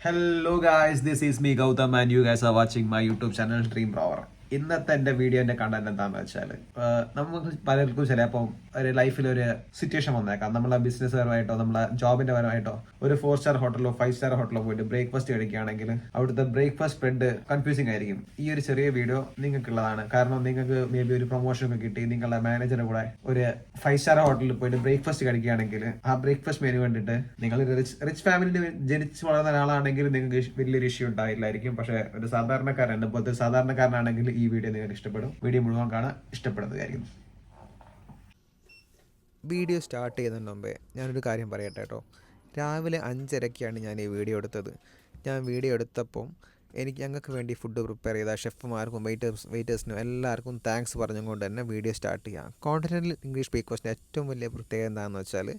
Hello guys, this is me Gautam and you guys are watching my YouTube channel Dream Rover. ഇന്നത്തെ എൻ്റെ വീഡിയോന്റെ content എന്താണെന്ന് വെച്ചാൽ നമുക്ക് പലർക്കും ചിലപ്പോൾ ഒരു ലൈഫിൽ ഒരു സിറ്റുവേഷൻ വന്നേക്കാം. നമ്മളെ ബിസിനസ് പരമായിട്ടോ നമ്മളെ ജോബിന്റെ പരമായിട്ടോ ഒരു 4-സ്റ്റാർ ഹോട്ടലോ 5-സ്റ്റാർ ഹോട്ടലോ പോയിട്ട് ബ്രേക്ക്ഫാസ്റ്റ് കഴിക്കുകയാണെങ്കിൽ അവിടുത്തെ ബ്രേക്ക്ഫാസ്റ്റ് സ്പ്രെഡ് കൺഫ്യൂസിംഗ് ആയിരിക്കും. ഈ ഒരു ചെറിയ വീഡിയോ നിങ്ങൾക്കുള്ളതാണ്. കാരണം നിങ്ങൾക്ക് മേ ബി ഒരു പ്രൊമോഷൻ ഒക്കെ കിട്ടി നിങ്ങളുടെ മാനേജറുടെ കൂടെ ഒരു 5-സ്റ്റാർ ഹോട്ടലിൽ പോയിട്ട് ബ്രേക്ക്ഫാസ്റ്റ് കഴിക്കുകയാണെങ്കിൽ ആ ബ്രേക്ക്ഫാസ്റ്റ് മെനു കണ്ടിട്ട് നിങ്ങൾ റിച്ച് ഫാമിലിയിൽ ജനിച്ച് വളർന്ന ഒരാളാണെങ്കിൽ നിങ്ങൾക്ക് വലിയൊരു ഇഷ്യൂ ഉണ്ടായില്ലായിരിക്കും. പക്ഷെ ഒരു സാധാരണക്കാരൻ പോലത്തെ സാധാരണക്കാരനാണെങ്കിൽ ഈ വീഡിയോ നിങ്ങൾക്ക് ഇഷ്ടപ്പെടും. വീഡിയോ മുഴുവൻ കാണാൻ ഇഷ്ടപ്പെടുന്നതായിരിക്കും. വീഡിയോ സ്റ്റാർട്ട് ചെയ്യുന്നതിന് മുമ്പേ ഞാനൊരു കാര്യം പറയട്ടെ കേട്ടോ. രാവിലെ 5:30ക്കാണ് ഞാൻ ഈ വീഡിയോ എടുത്തത്. ഞാൻ വീഡിയോ എടുത്തപ്പോൾ ഞങ്ങൾക്ക് വേണ്ടി ഫുഡ് പ്രിപ്പയർ ചെയ്ത ഷെഫുമാർക്കും വെയിറ്റേഴ്സിനും എല്ലാവർക്കും താങ്ക്സ് പറഞ്ഞുകൊണ്ട് തന്നെ വീഡിയോ സ്റ്റാർട്ട് ചെയ്യാം. കോണ്ടിനെൻ്റൽ ഇംഗ്ലീഷ് ബ്രേക്ക്ഫാസ്റ്റിൻ്റെ ഏറ്റവും വലിയ പ്രത്യേകത എന്താണെന്ന് വെച്ചാൽ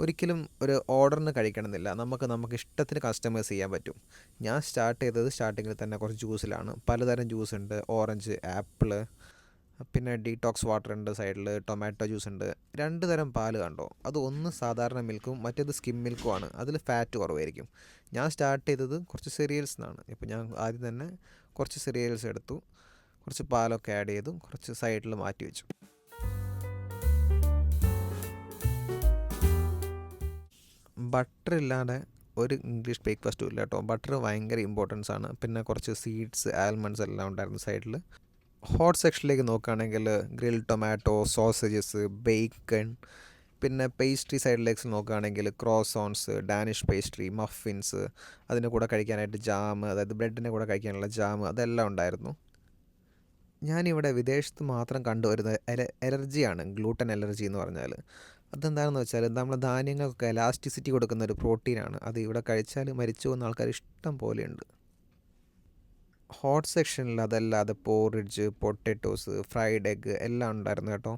ഒരിക്കലും ഒരു ഓർഡറിന് കഴിക്കണമെന്നില്ല. നമുക്ക് ഇഷ്ടത്തിന് കസ്റ്റമൈസ് ചെയ്യാൻ പറ്റും. ഞാൻ സ്റ്റാർട്ട് ചെയ്തത് സ്റ്റാർട്ടിങ്ങിൽ തന്നെ കുറച്ച് ജ്യൂസിലാണ്. പലതരം ജ്യൂസ് ഉണ്ട്. ഓറഞ്ച്, ആപ്പിള്, പിന്നെ ഡീടോക്സ് വാട്ടർ ഉണ്ട്, സൈഡിൽ ടൊമാറ്റോ ജ്യൂസ് ഉണ്ട്. 2 തരം പാല് കണ്ടോ. അത് ഒന്ന് സാധാരണ മിൽക്കും മറ്റേത് സ്കിം മിൽക്കുമാണ്. അതിൽ ഫാറ്റ് കുറവായിരിക്കും. ഞാൻ സ്റ്റാർട്ട് ചെയ്തത് കുറച്ച് സെറിയൽസ് നിന്നാണ്. ഇപ്പോൾ ഞാൻ ആദ്യം തന്നെ കുറച്ച് സെറിയൽസ് എടുത്തു, കുറച്ച് പാലൊക്കെ ആഡ് ചെയ്തു, കുറച്ച് സൈഡിൽ മാറ്റി വെച്ചു. ബട്ടർ ഇല്ലാതെ ഒരു ഇംഗ്ലീഷ് ബ്രേക്ക്ഫാസ്റ്റും ഇല്ല കേട്ടോ. ബട്ടർ ഭയങ്കര ഇമ്പോർട്ടൻസ് ആണ്. പിന്നെ കുറച്ച് സീഡ്സ്, ആൽമണ്ട്സ് എല്ലാം ഉണ്ടായിരുന്നു സൈഡിൽ. ഹോട്ട് സെക്ഷനിലേക്ക് നോക്കുകയാണെങ്കിൽ ഗ്രിൽ ടൊമാറ്റോ, സോസേജസ്, ബേക്കൺ, പിന്നെ പേസ്ട്രി സൈഡിലേക്ക് നോക്കുകയാണെങ്കിൽ ക്രോസോൺസ്, ഡാനിഷ് പേസ്ട്രി, മഫിൻസ്, അതിൻ്റെ കൂടെ കഴിക്കാനായിട്ട് ജാം, അതായത് ബ്രെഡിൻ്റെ കൂടെ കഴിക്കാനുള്ള ജാം, അതെല്ലാം ഉണ്ടായിരുന്നു. ഞാനിവിടെ വിദേശത്ത് മാത്രം കണ്ടുവരുന്ന അലർജിയാണ് ഗ്ലൂട്ടൻ അലർജി എന്ന് പറഞ്ഞാൽ. അതെന്താണെന്ന് വെച്ചാൽ നമ്മുടെ ധാന്യങ്ങൾക്ക് എലാസ്റ്റിസിറ്റി കൊടുക്കുന്ന ഒരു പ്രോട്ടീനാണ്. അത് ഇവിടെ കഴിച്ചാൽ മരിച്ചു പോകുന്ന ആൾക്കാർ ഇഷ്ടം പോലെയുണ്ട്. ഹോട്ട് സെക്ഷനിൽ അതല്ലാതെ പോറിഡ്ജ്, പൊട്ടറ്റോസ്, ഫ്രൈഡ് എഗ്ഗ് എല്ലാം ഉണ്ടായിരുന്നു കേട്ടോ.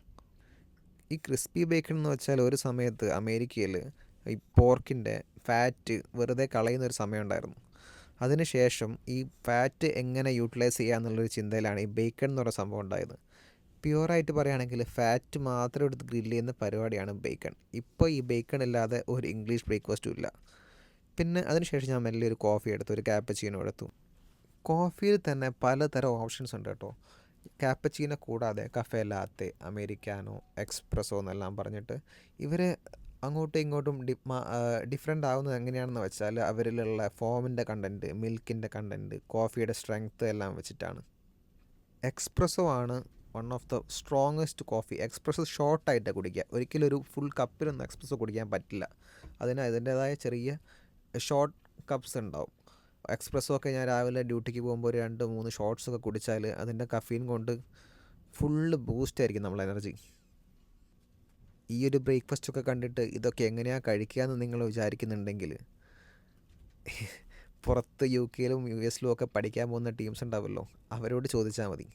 ഈ ക്രിസ്പി ബേക്കൺ എന്ന് വെച്ചാൽ ഒരു സമയത്ത് അമേരിക്കയിൽ ഈ പോർക്കിൻ്റെ ഫാറ്റ് വെറുതെ കളയുന്നൊരു സമയം ഉണ്ടായിരുന്നു. അതിനുശേഷം ഈ ഫാറ്റ് എങ്ങനെ യൂട്ടിലൈസ് ചെയ്യുക എന്നുള്ളൊരു ചിന്തയിലാണ് ഈ ബേക്കൺ എന്ന് പറയുന്ന സംഭവം ഉണ്ടായത്. പ്യുവറായിട്ട് പറയുകയാണെങ്കിൽ ഫാറ്റ് മാത്രം എടുത്ത് ഗ്രില്ല് ചെയ്യുന്ന പരിപാടിയാണ് ബേക്കൺ. ഇപ്പോൾ ഈ ബേക്കൺ ഇല്ലാതെ ഒരു ഇംഗ്ലീഷ് ബ്രേക്ക്ഫാസ്റ്റും ഇല്ല. പിന്നെ അതിനുശേഷം ഞാൻ മെല്ലെ ഒരു കോഫി എടുത്തു, ഒരു കാപ്പച്ചീനോ എടുത്തു. കോഫിയിൽ തന്നെ പലതരം ഓപ്ഷൻസ് ഉണ്ട് കേട്ടോ. കാപ്പച്ചീനോ കൂടാതെ കഫേ ലാത്തെ, അമേരിക്കാനോ, എക്സ്പ്രസോ എന്നെല്ലാം പറഞ്ഞിട്ട് ഇവർ അങ്ങോട്ടും ഇങ്ങോട്ടും ഡിഫറെൻ്റ് ആവുന്നത് എങ്ങനെയാണെന്ന് വെച്ചാൽ അവരിലുള്ള ഫോമിൻ്റെ കണ്ടൻറ്റ്, മിൽക്കിൻ്റെ കണ്ടൻറ്റ്, കോഫിയുടെ സ്ട്രെങ്ത്ത് എല്ലാം വെച്ചിട്ടാണ്. എക്സ്പ്രസോ ആണ് one of the strongest coffee. Espresso ഷോർട്ടായിട്ട് കുടിക്കുക. ഒരിക്കലും ഒരു ഫുൾ കപ്പിലൊന്നും എക്സ്പ്രസോ കുടിക്കാൻ പറ്റില്ല. അതിന് അതിൻ്റേതായ ചെറിയ ഷോർട്ട് കപ്സ് ഉണ്ടാവും. എക്സ്പ്രസോ ഒക്കെ ഞാൻ രാവിലെ ഡ്യൂട്ടിക്ക് പോകുമ്പോൾ ഒരു 2-3 ഷോട്ട്സൊക്കെ കുടിച്ചാൽ അതിൻ്റെ കഫീൻ കൊണ്ട് ഫുള്ള് ബൂസ്റ്റായിരിക്കും നമ്മളെ എനർജി. ഈ ഒരു ബ്രേക്ക്ഫാസ്റ്റൊക്കെ കണ്ടിട്ട് ഇതൊക്കെ എങ്ങനെയാണ് കഴിക്കുക എന്ന് നിങ്ങൾ വിചാരിക്കുന്നുണ്ടെങ്കിൽ പുറത്ത് UK-യിലും US-ലും ഒക്കെ പഠിക്കാൻ പോകുന്ന ടീംസ് ഉണ്ടാവുമല്ലോ, അവരോട് ചോദിച്ചാൽ മതി.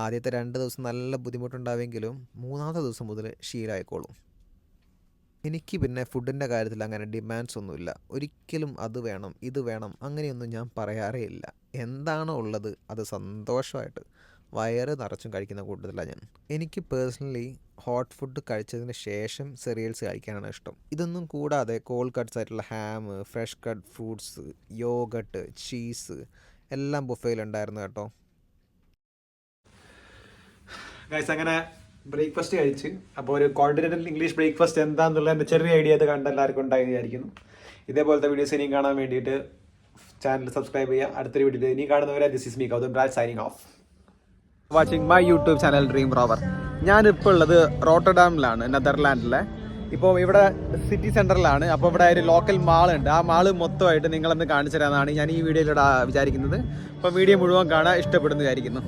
ആദ്യത്തെ 2 ദിവസം നല്ല ബുദ്ധിമുട്ടുണ്ടാവുമെങ്കിലും 3-ാമത്തെ ദിവസം മുതൽ ശീലമായിക്കോളും. എനിക്ക് പിന്നെ ഫുഡിൻ്റെ കാര്യത്തിൽ അങ്ങനെ ഡിമാൻഡ്സ് ഒന്നുമില്ല. ഒരിക്കലും അത് വേണം ഇത് വേണം അങ്ങനെയൊന്നും ഞാൻ പറയാറേ ഇല്ല. എന്താണോ ഉള്ളത് അത് സന്തോഷമായിട്ട് വയറ് നിറച്ചും കഴിക്കുന്ന കൂട്ടത്തിലാണ് ഞാൻ. എനിക്ക് പേഴ്സണലി ഹോട്ട് ഫുഡ് കഴിച്ചതിന് ശേഷം സെറിയൽസ് കഴിക്കാനാണ് ഇഷ്ടം. ഇതൊന്നും കൂടാതെ കോൾഡ് കട്ട്സ് ആയിട്ടുള്ള ham, fresh cut fruits, yogurt, cheese എല്ലാം ബുഫേയിലുണ്ടായിരുന്നു കേട്ടോ. ഗൈസ്, അങ്ങനെ ബ്രേക്ക്ഫാസ്റ്റ് കഴിച്ച് അപ്പോൾ ഒരു കോണ്ടിനെൻ്റൽ ഇംഗ്ലീഷ് ബ്രേക്ക്ഫാസ്റ്റ് എന്താണെന്നുള്ള എൻ്റെ ചെറിയ ഐഡിയ അത് കണ്ട് എല്ലാവർക്കും ഉണ്ടായി വിചാരിക്കുന്നു. ഇതേപോലത്തെ വീഡിയോസ് ഇനിയും കാണാൻ വേണ്ടിയിട്ട് ചാനൽ സബ്സ്ക്രൈബ് ചെയ്യുക. അടുത്തൊരു വീഡിയോ ഇനി കാണുന്നവരെ this is me Gautam Raj signing off. Watching my YouTube channel dream rover. ഞാനിപ്പോൾ ഉള്ളത് റോട്ടർഡാമിലാണ്, നെതർലാൻഡിലെ. ഇപ്പോൾ ഇവിടെ സിറ്റി സെൻറ്ററിലാണ്. അപ്പോൾ ഇവിടെ ഒരു ലോക്കൽ മാളുണ്ട്. ആ മാള് മൊത്തമായിട്ട് നിങ്ങളൊന്ന് കാണിച്ചു തരാമെന്നാണ് ഞാൻ ഈ വീഡിയോയിലൂടെ വിചാരിക്കുന്നത്. അപ്പോൾ വീഡിയോ മുഴുവൻ കാണാൻ ഇഷ്ടപ്പെടുന്നു വിചാരിക്കുന്നു.